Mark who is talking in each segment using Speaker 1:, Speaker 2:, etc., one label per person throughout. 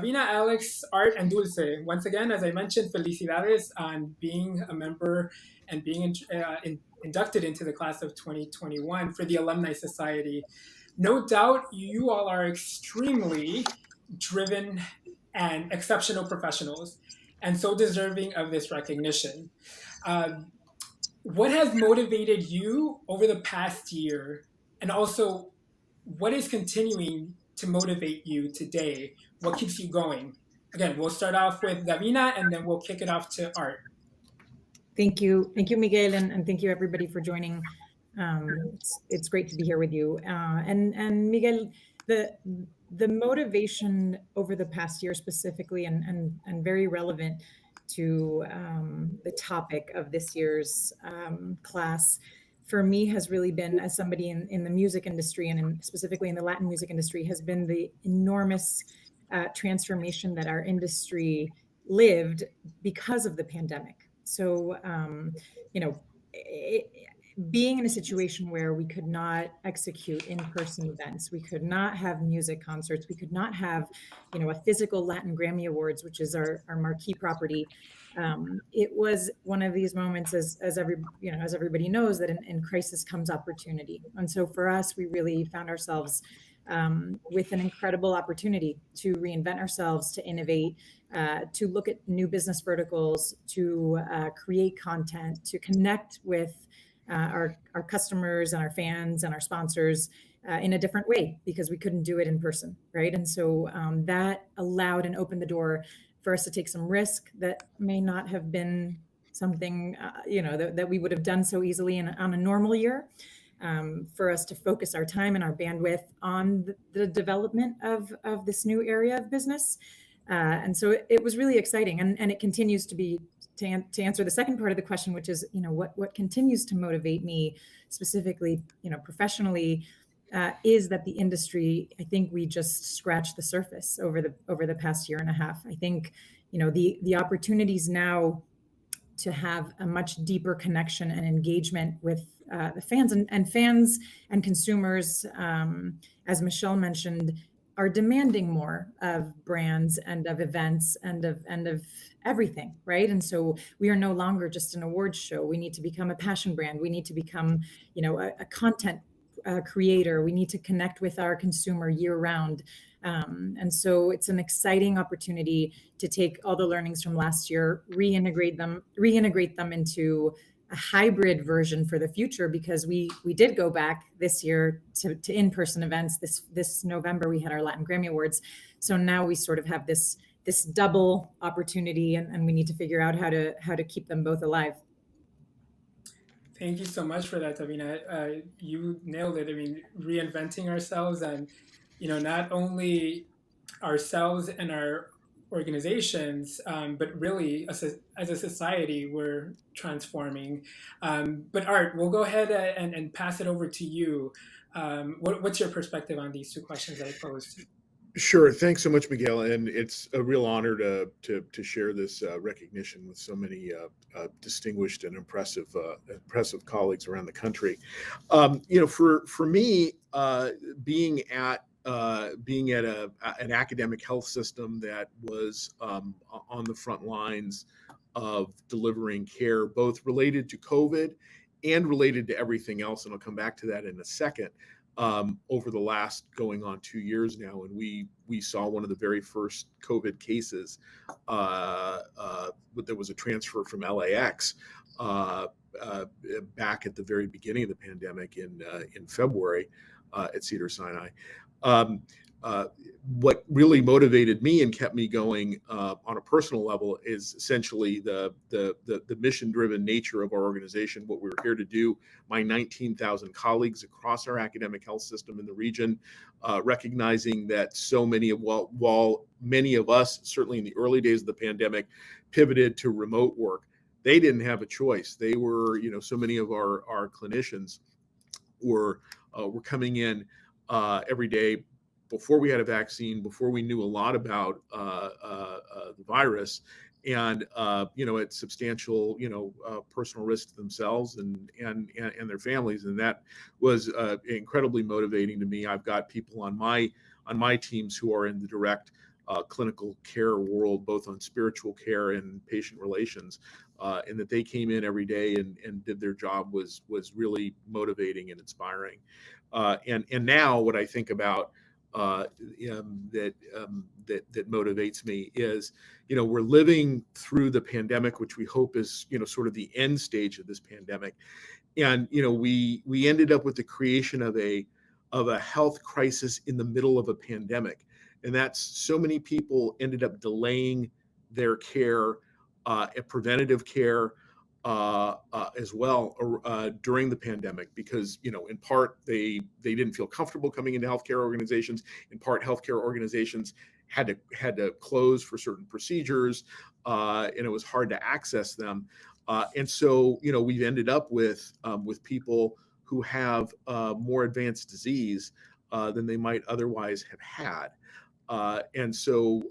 Speaker 1: Davina, Alex, Art, and Dulce. Once again, as I mentioned, felicidades on being a member and being inducted into the class of 2021 for the Alumni Society. No doubt you all are extremely driven and exceptional professionals and so deserving of this recognition. Uh, what has motivated you over the past year? And also, what is continuing to motivate you today? What keeps you going? Again, we'll start off with Davina and then we'll kick it off to Art.
Speaker 2: Thank you, Miguel, and thank you everybody for joining. It's great to be here with you. And Miguel, the motivation over the past year specifically, and very relevant to the topic of this year's class, for me has really been, as somebody in the music industry and specifically in the Latin music industry, has been the enormous transformation that our industry lived because of the pandemic. So, being in a situation where we could not execute in-person events, we could not have music concerts, we could not have, a physical Latin Grammy Awards, which is our marquee property. It was one of these moments, as everybody knows, that in crisis comes opportunity. And so for us, we really found ourselves with an incredible opportunity to reinvent ourselves, to innovate, to look at new business verticals, to create content, to connect with our customers and our fans and our sponsors in a different way, because we couldn't do it in person, right? And so that allowed and opened the door for us to take some risk that may not have been something that we would have done so easily on a normal year. For us to focus our time and our bandwidth on the development of this new area of business. And so it was really exciting. And it continues to be, to answer the second part of the question, which is, what continues to motivate me specifically, professionally, is that the industry, I think we just scratched the surface over the past year and a half. I think, the opportunities now to have a much deeper connection and engagement with the fans and fans and consumers, as Michelle mentioned, are demanding more of brands and of events and of everything, right? And so we are no longer just an awards show. We need to become a passion brand. We need to become, a content creator. We need to connect with our consumer year round. And so it's an exciting opportunity to take all the learnings from last year, reintegrate them into a hybrid version for the future, because we did go back this year to in-person events. This November we had our Latin Grammy Awards. So now we sort of have this double opportunity, and we need to figure out how to keep them both alive.
Speaker 1: Thank you so much for that, Davina. You nailed it. I mean, reinventing ourselves, and not only ourselves and our organizations, but really as a society, we're transforming. But Art, we'll go ahead and pass it over to you. What's your perspective on these two questions that I posed?
Speaker 3: Sure. Thanks so much, Miguel. And it's a real honor to share this recognition with so many distinguished and impressive colleagues around the country. For me, being at an academic health system that was on the front lines of delivering care, both related to COVID and related to everything else, and I'll come back to that in a second. Over the last going on 2 years now, and we saw one of the very first COVID cases. There was a transfer from LAX back at the very beginning of the pandemic in February at Cedars-Sinai. What really motivated me and kept me going on a personal level is essentially the mission-driven nature of our organization, what we're here to do. My 19,000 colleagues across our academic health system in the region, recognizing that so many of, while many of us, certainly in the early days of the pandemic, pivoted to remote work, they didn't have a choice. They were, so many of our clinicians were coming in every day before we had a vaccine, before we knew a lot about the virus, and at substantial personal risk to themselves and their families, and that was incredibly motivating to me. I've got people on my teams who are in the direct clinical care world, both on spiritual care and patient relations, and that they came in every day and did their job was really motivating and inspiring. And now what I think about that motivates me is, we're living through the pandemic, which we hope is, sort of the end stage of this pandemic. And, we ended up with the creation of a health crisis in the middle of a pandemic. And that's so many people ended up delaying their care, preventative care, as well during the pandemic, because in part they didn't feel comfortable coming into healthcare organizations. In part, healthcare organizations had to close for certain procedures, and it was hard to access them. And so we've ended up with people who have more advanced disease than they might otherwise have had. And so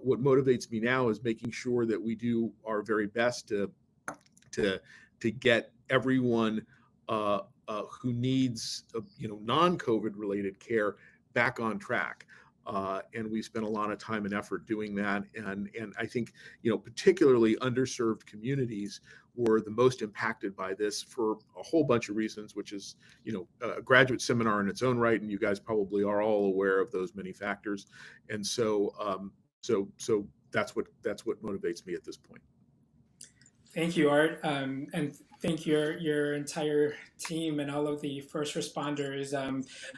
Speaker 3: what motivates me now is making sure that we do our very best to get everyone who needs non-COVID related care back on track. And we spent a lot of time and effort doing that. And I think particularly underserved communities were the most impacted by this for a whole bunch of reasons, which is a graduate seminar in its own right, and you guys probably are all aware of those many factors. And so so that's what motivates me at this point.
Speaker 1: Thank you, Art, and thank your entire team and all of the first responders.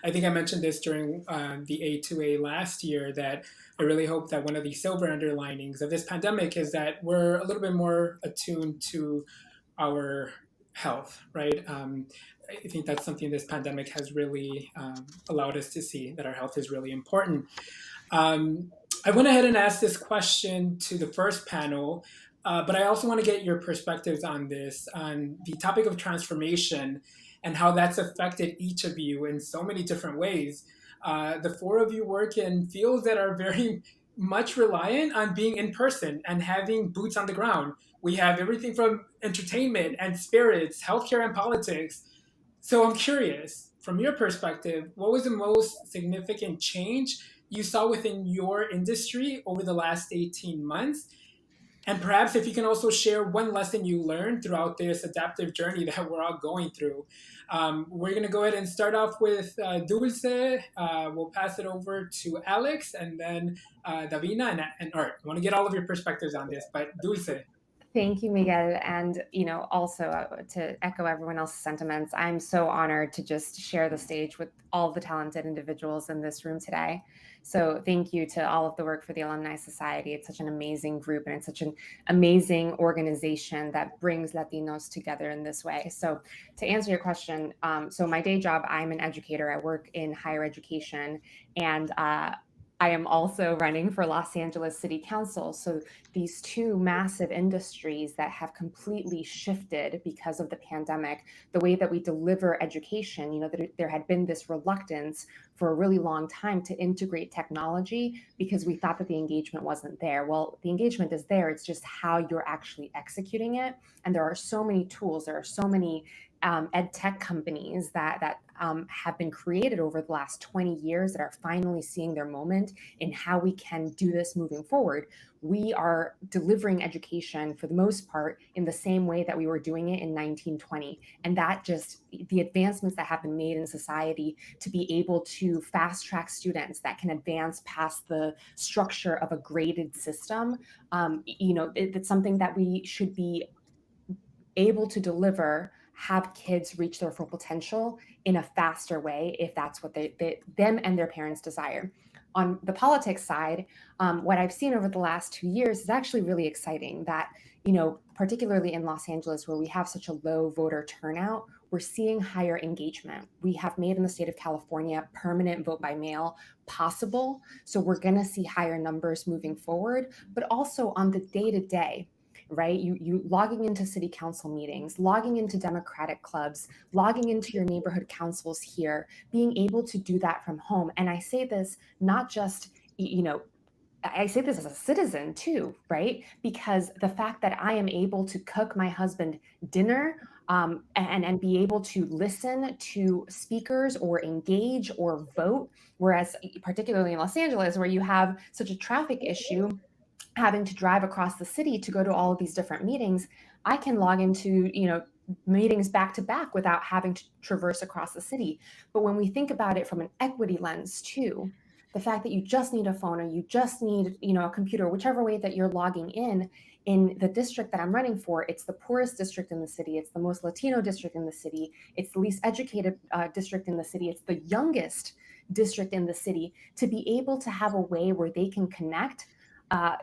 Speaker 1: I think I mentioned this during the A2A last year, that I really hope that one of the silver underlinings of this pandemic is that we're a little bit more attuned to our health, right? I think that's something this pandemic has really allowed us to see, that our health is really important. I went ahead and asked this question to the first panel, but I also want to get your perspectives on this, on the topic of transformation and how that's affected each of you in so many different ways. The four of you work in fields that are very much reliant on being in person and having boots on the ground. We have everything from entertainment and spirits, healthcare and politics. So I'm curious, from your perspective, what was the most significant change you saw within your industry over the last 18 months? And perhaps if you can also share one lesson you learned throughout this adaptive journey that we're all going through. We're going to go ahead and start off with Dulce. We'll pass it over to Alex, and then Davina and Art. I want to get all of your perspectives on this, but Dulce.
Speaker 4: Thank you, Miguel. And, also to echo everyone else's sentiments, I'm so honored to just share the stage with all the talented individuals in this room today. So thank you to all of the work for the Alumni Society. It's such an amazing group, and it's such an amazing organization that brings Latinos together in this way. So to answer your question, so my day job, I'm an educator. I work in higher education, and I am also running for Los Angeles City Council. So these two massive industries that have completely shifted because of the pandemic, the way that we deliver education, there had been this reluctance for a really long time to integrate technology because we thought that the engagement wasn't there. Well, the engagement is there. It's just how you're actually executing it. And there are so many tools. There are so many ed tech companies that have been created over the last 20 years that are finally seeing their moment in how we can do this moving forward. We are delivering education for the most part in the same way that we were doing it in 1920. And that just, the advancements that have been made in society to be able to fast track students that can advance past the structure of a graded system, it's something that we should be able to deliver, have kids reach their full potential in a faster way if that's what them and their parents desire. On the politics side, what I've seen over the last 2 years is actually really exciting that, particularly in Los Angeles, where we have such a low voter turnout, we're seeing higher engagement. We have made in the state of California permanent vote by mail possible. So we're going to see higher numbers moving forward, but also on the day-to-day. Right? You logging into city council meetings, logging into Democratic clubs, logging into your neighborhood councils here, being able to do that from home. And I say this not just, I say this as a citizen too, right? Because the fact that I am able to cook my husband dinner and be able to listen to speakers or engage or vote. Whereas particularly in Los Angeles, where you have such a traffic issue, having to drive across the city to go to all of these different meetings, I can log into, meetings back to back without having to traverse across the city. But when we think about it from an equity lens too, the fact that you just need a phone or you just need, a computer, whichever way that you're logging in the district that I'm running for, it's the poorest district in the city. It's the most Latino district in the city. It's the least educated district in the city. It's the youngest district in the city. To be able to have a way where they can connect,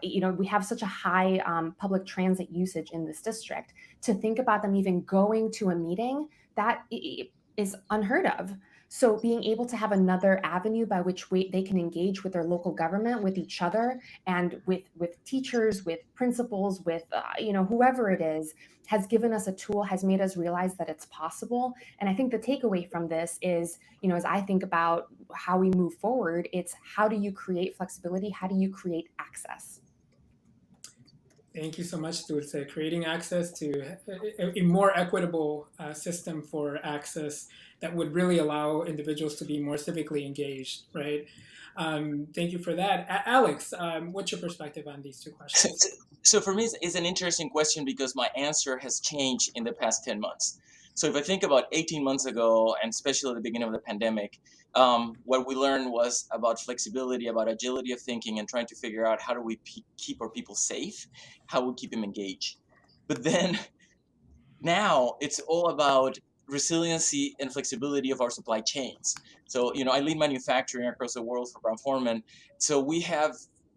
Speaker 4: we have such a high public transit usage in this district. To think about them even going to a meeting, that is unheard of. So being able to have another avenue by which they can engage with their local government, with each other, and with teachers, with principals, with whoever it is, has given us a tool, has made us realize that it's possible. And I think the takeaway from this is, as I think about how we move forward, it's how do you create flexibility? How do you create access?
Speaker 1: Thank you so much, Dulce. Creating access to a more equitable system for access that would really allow individuals to be more civically engaged, right? Thank you for that. Alex, what's your perspective on these two questions?
Speaker 5: So for me, it's an interesting question because my answer has changed in the past 10 months. So if I think about 18 months ago, and especially at the beginning of the pandemic, what we learned was about flexibility, about agility of thinking, and trying to figure out how do we keep our people safe, how we keep them engaged. But then now it's all about resiliency and flexibility of our supply chains. So, I lead manufacturing across the world for Brown-Forman. So we have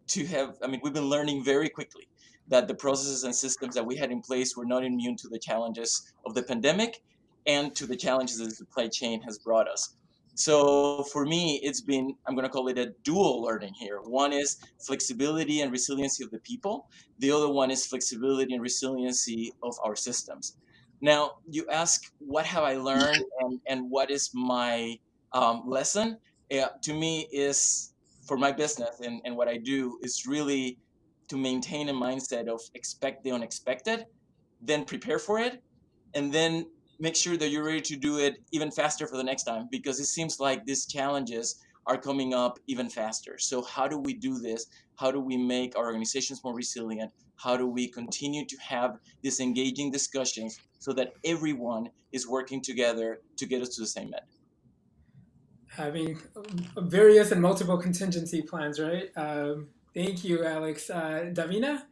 Speaker 5: to have, we've been learning very quickly that the processes and systems that we had in place were not immune to the challenges of the pandemic and to the challenges that the supply chain has brought us. So for me, it's been, I'm going to call it a dual learning here. One is flexibility and resiliency of the people. The other one is flexibility and resiliency of our systems. Now, you ask, what have I learned and what is my lesson? To me is, for my business and what I do, is really to maintain a mindset of expect the unexpected, then prepare for it, and then make sure that you're ready to do it even faster for the next time, because it seems like these challenges are coming up even faster. So how do we do this? How do we make our organizations more resilient? How do we continue to have these engaging discussions so that everyone is working together to get us to the same end?
Speaker 1: Having various and multiple contingency plans, right? Thank you, Alex. Davina?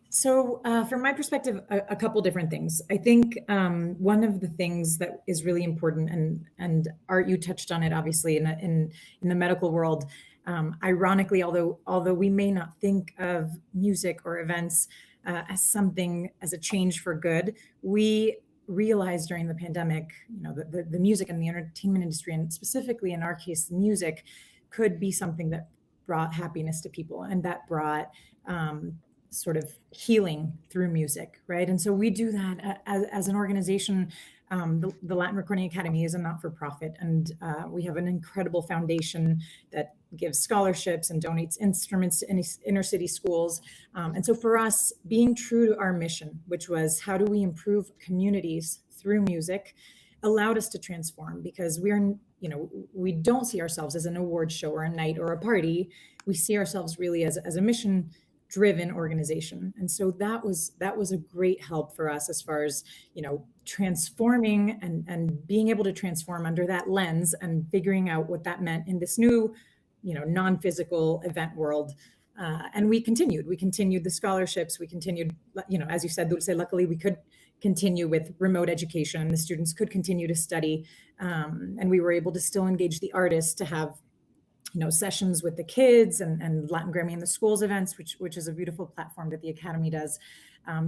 Speaker 2: So from my perspective, a couple different things. I think one of the things that is really important, and Art, you touched on it, obviously, in the medical world. Ironically, although we may not think of music or events as a change for good, we realized during the pandemic, the music and the entertainment industry, and specifically in our case, music, could be something that brought happiness to people, and that brought sort of healing through music, right? And so we do that as an organization. The Latin Recording Academy is a not-for-profit, and we have an incredible foundation that gives scholarships and donates instruments to inner city schools. And so for us, being true to our mission, which was how do we improve communities through music, allowed us to transform, because we don't see ourselves as an award show or a night or a party. We see ourselves really as a mission driven organization. And so that was a great help for us as far as, transforming and being able to transform under that lens and figuring out what that meant in this new, non-physical event world. And we continued the scholarships. We continued, as you said, Dulce, luckily we could continue with remote education and the students could continue to study. And we were able to still engage the artists to have sessions with the kids and Latin Grammy in the Schools events, which is a beautiful platform that the Academy does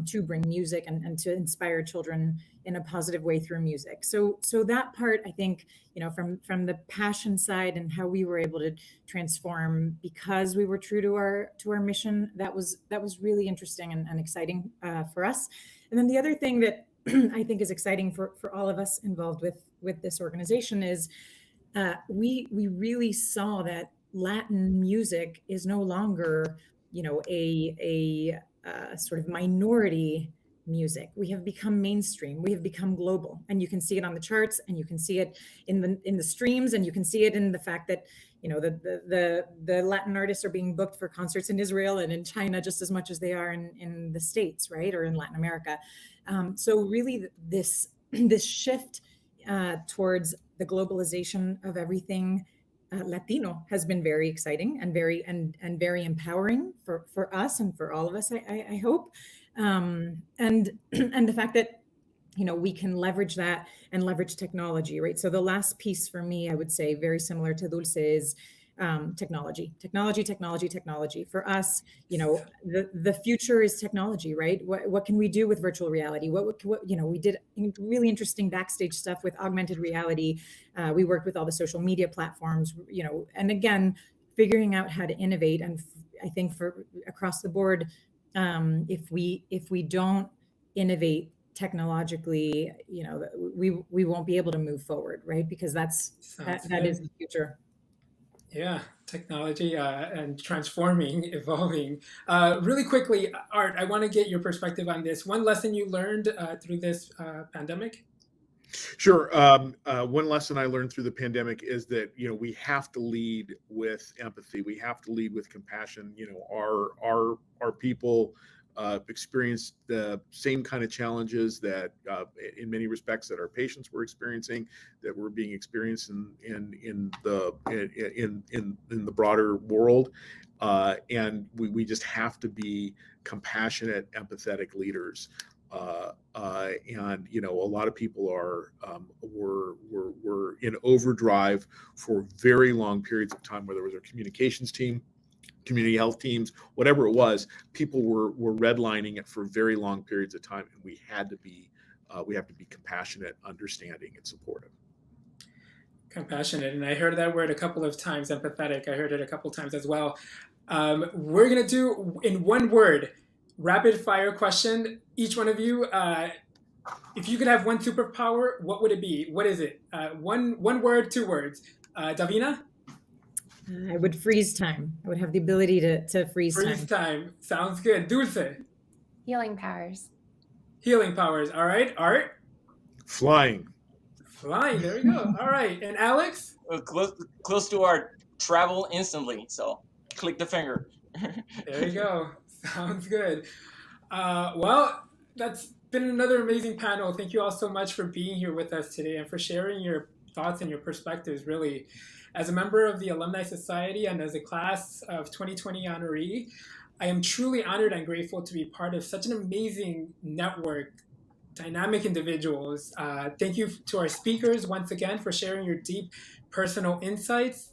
Speaker 2: to bring music and to inspire children in a positive way through music. So that part, I think, from the passion side and how we were able to transform because we were true to our mission, that was really interesting and exciting for us. And then the other thing that I think is exciting for all of us involved with this organization is we really saw that Latin music is no longer, a sort of minority music. We have become mainstream. We have become global, and you can see it on the charts, and you can see it in the streams, and you can see it in the fact that the Latin artists are being booked for concerts in Israel and in China just as much as they are in the States, right, or in Latin America. So really, this shift towards the globalization of everything Latino has been very exciting and very empowering for us and for all of us, I hope. And the fact that we can leverage that and leverage technology, right? So the last piece for me, I would say, very similar to Dulce, is technology. For us, the future is technology, right? What can we do with virtual reality? What we did really interesting backstage stuff with augmented reality. We worked with all the social media platforms, and again, figuring out how to innovate. And I think for across the board, if we don't innovate technologically, we won't be able to move forward, right? Because that is the future.
Speaker 1: Yeah, technology and transforming, evolving. Really quickly, Art, I want to get your perspective on this. One lesson you learned through this pandemic?
Speaker 3: Sure. One lesson I learned through the pandemic is that we have to lead with empathy. We have to lead with compassion. Our people experienced the same kind of challenges that, in many respects, that our patients were experiencing, that were being experienced in the broader world, and we just have to be compassionate, empathetic leaders. And a lot of people were in overdrive for very long periods of time, whether it was our communications team, community health teams, whatever it was. People were redlining it for very long periods of time, and we have to be compassionate, understanding, and supportive.
Speaker 1: Compassionate, and I heard that word a couple of times. Empathetic, I heard it a couple of times as well. We're gonna do, in one word, rapid fire question. Each one of you, if you could have one superpower, what would it be? What is it? One word, 2 words. Davina?
Speaker 2: I would freeze time. I would have the ability to freeze time.
Speaker 1: Freeze time. Sounds good. Dulce?
Speaker 4: Healing powers.
Speaker 1: Healing powers. All right. Art?
Speaker 3: Flying.
Speaker 1: Flying. There we go. All right. And Alex?
Speaker 5: Close to our travel instantly. So click the finger.
Speaker 1: There you go. Sounds good. Well, that's been another amazing panel. Thank you all so much for being here with us today and for sharing your thoughts and your perspectives, really. As a member of the Alumni Society and as a class of 2020 honoree, I am truly honored and grateful to be part of such an amazing network, dynamic individuals. Thank you to our speakers once again for sharing your deep personal insights.